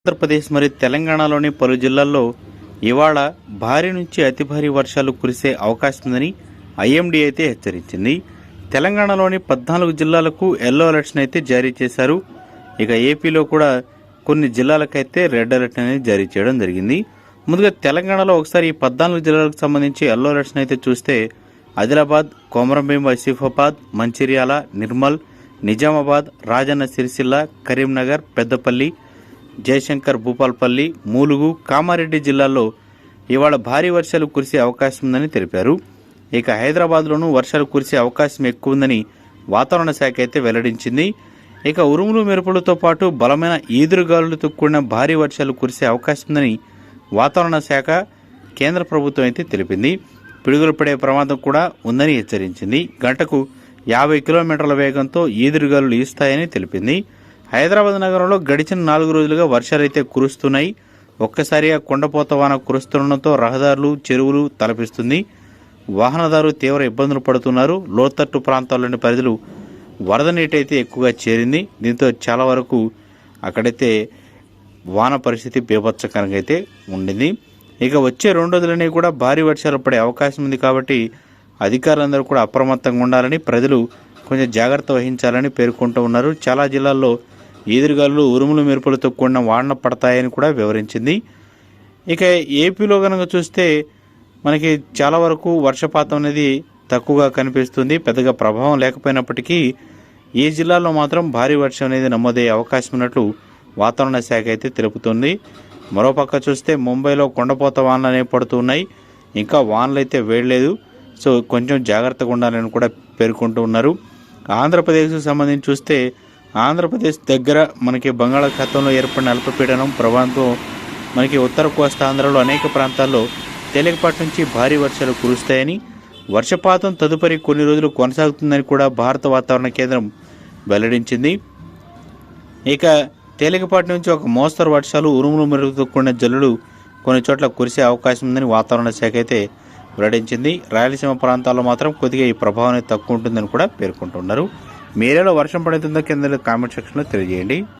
ఆంధ్రప్రదేశ్ మరియు తెలంగాణలోని పలు జిల్లాల్లో ఇవాళ భారీ నుంచి అతి భారీ వర్షాలు కురిసే అవకాశం ఉందని ఐఎండీ అయితే హెచ్చరించింది. తెలంగాణలోని 14 జిల్లాలకు ఎల్లో అలర్ట్స్ అయితే జారీ చేశారు. ఇక ఏపీలో కూడా కొన్ని జిల్లాలకైతే రెడ్ అలర్ట్ అనేది జారీ చేయడం జరిగింది. ముందుగా తెలంగాణలో ఒకసారి ఈ 14 జిల్లాలకు సంబంధించి ఎల్లో అలర్ట్స్ అయితే చూస్తే ఆదిలాబాద్, కొమరంభీం, ఆసిఫాబాద్, మంచిర్యాల, నిర్మల్, నిజామాబాద్, రాజన్న సిరిసిల్ల, కరీంనగర్, పెద్దపల్లి, జయశంకర్, భూపాల్పల్లి, మూలుగు, కామారెడ్డి జిల్లాల్లో ఇవాళ భారీ వర్షాలు కురిసే అవకాశం ఉందని తెలిపారు. ఇక హైదరాబాద్లోనూ వర్షాలు కురిసే అవకాశం ఎక్కువ ఉందని వాతావరణ శాఖ అయితే వెల్లడించింది. ఇక ఉరుములు మెరుపులతో పాటు బలమైన ఈదురుగాలులతో కూడిన భారీ వర్షాలు కురిసే అవకాశం ఉందని వాతావరణ శాఖ కేంద్ర ప్రభుత్వం అయితే తెలిపింది. పిడుగులు పడే ప్రమాదం కూడా ఉందని హెచ్చరించింది. గంటకు 50 కిలోమీటర్ల వేగంతో ఈదురుగాలులు ఈస్తాయని తెలిపింది. హైదరాబాద్ నగరంలో గడిచిన 4 రోజులుగా వర్షాలైతే కురుస్తున్నాయి. ఒక్కసారిగా కుండపోత వాన కురుస్తుండటంతో రహదారులు, చెరువులు తలపిస్తుంది. వాహనదారులు తీవ్ర ఇబ్బందులు పడుతున్నారు. లోతట్టు ప్రాంతాల్లోని ప్రజలు వరద నీటి అయితే ఎక్కువగా చేరింది. దీంతో చాలా వరకు అక్కడైతే వాన పరిస్థితి బీభత్సకరంగా అయితే ఉండింది. ఇక వచ్చే 2 రోజులనేవి కూడా భారీ వర్షాలు పడే అవకాశం ఉంది. కాబట్టి అధికారులందరూ కూడా అప్రమత్తంగా ఉండాలని, ప్రజలు కొంచెం జాగ్రత్త వహించాలని పేర్కొంటూ ఉన్నారు. చాలా జిల్లాల్లో ఈదురుగాలు, ఉరుములు మెరుపులతో కూడిన వాన పడతాయని కూడా వివరించింది. ఇక ఏపీలో కనుక చూస్తే మనకి చాలా వరకు వర్షపాతం అనేది తక్కువగా కనిపిస్తుంది. పెద్దగా ప్రభావం లేకపోయినప్పటికీ ఈ జిల్లాలో మాత్రం భారీ వర్షం అనేది నమోదయ్యే అవకాశం ఉన్నట్లు వాతావరణ శాఖ అయితే తెలుపుతుంది. మరోపక్క చూస్తే ముంబైలో కొండపోత వానలు అనేవి పడుతున్నాయి. ఇంకా వానలు అయితే వేయలేదు. సో కొంచెం జాగ్రత్తగా ఉండాలని కూడా పేర్కొంటూ ఉన్నారు. ఆంధ్రప్రదేశ్కు సంబంధించి చూస్తే ఆంధ్రప్రదేశ్ దగ్గర మనకి బంగాళాఖాతంలో ఏర్పడిన అల్పపీడనం ప్రభావంతో మనకి ఉత్తర కోస్తా ఆంధ్రలో అనేక ప్రాంతాల్లో తేలికపాటి నుంచి భారీ వర్షాలు కురుస్తాయని, వర్షపాతం తదుపరి కొన్ని రోజులు కొనసాగుతుందని కూడా భారత వాతావరణ కేంద్రం వెల్లడించింది. ఇక తేలికపాటి నుంచి ఒక మోస్తరు వర్షాలు, ఉరుములు మెరుగుతో కూడిన జల్లులు కొన్ని చోట్ల కురిసే అవకాశం ఉందని వాతావరణ శాఖ అయితే వెల్లడించింది. రాయలసీమ ప్రాంతాల్లో మాత్రం కొద్దిగా ఈ ప్రభావం అనేది తక్కువ ఉంటుందని కూడా పేర్కొంటున్నారు. మీ ఏరియాలో వర్షం పడుతుందో కింద కామెంట్ సెక్షన్లో తెలియజేయండి.